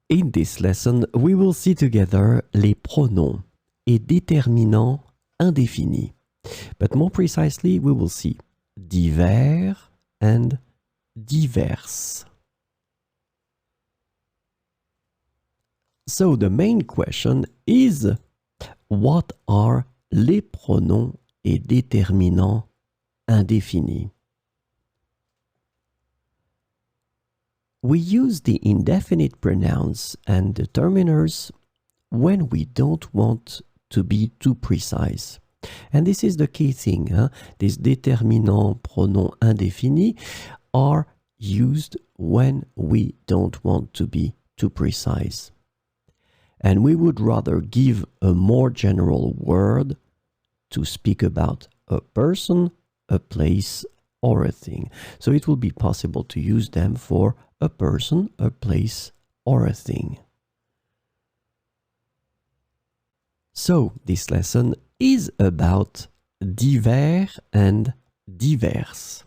In this lesson, we will see together les pronoms et déterminants indéfinis. But more precisely, we will see divers and diverses. So the main question is, what are les pronoms et déterminants indéfinis? We use the indefinite pronouns and determiners when we don't want to be too precise. And this is the key thing. These déterminants, pronoms indéfinis, are used when we don't want to be too precise. And we would rather give a more general word to speak about a person, a place, or a thing. So it will be possible to use them for a person, a place, or a thing. So this lesson is about divers and diverses.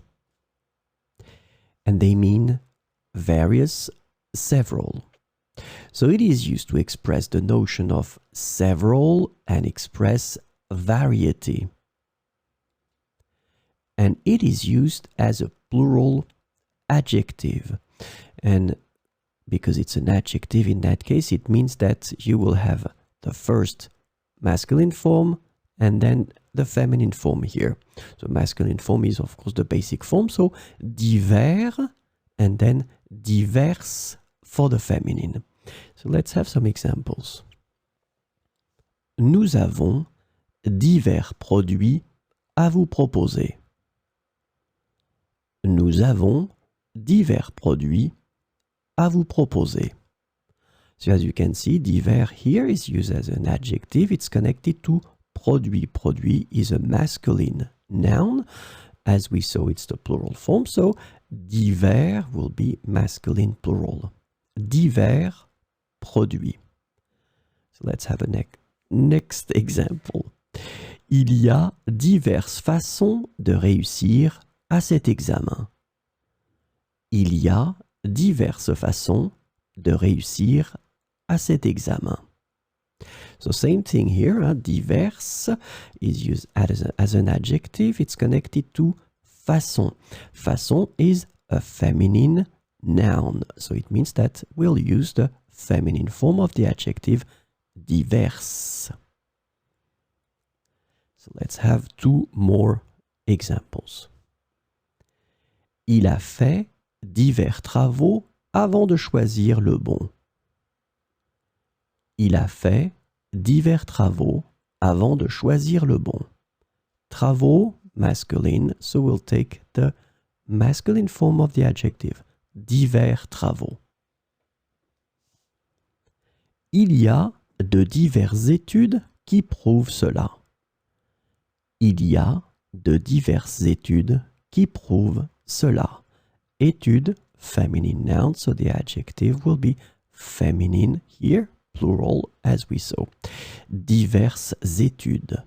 And they mean various, several. So it is used to express the notion of several and express variety. And it is used as a plural adjective. And because it's an adjective in that case, it means that you will have the first masculine form and then the feminine form here. So masculine form is of course the basic form. So divers and then diverses for the feminine. So let's have some examples. Nous avons divers produits à vous proposer. Nous avons divers produits à vous proposer. So as you can see, divers here is used as an adjective. It's connected to produit. Produit is a masculine noun. As we saw, it's the plural form. So divers will be masculine plural. Divers produits. So let's have a next example. Il y a diverses façons de réussir à cet examen. Il y a diverses façons de réussir à cet examen. So same thing here, divers is used as an adjective. It's connected to façon. Façon is a feminine noun. So it means that we'll use the feminine form of the adjective divers. So let's have two more examples. Il a fait divers travaux avant de choisir le bon. Il a fait divers travaux avant de choisir le bon. Travaux, masculine, so we'll take the masculine form of the adjective. Divers travaux. Il y a de diverses études qui prouvent cela. Il y a de diverses études qui prouvent cela. Étude, feminine noun, so the adjective will be feminine here, plural, as we saw. Diverses études.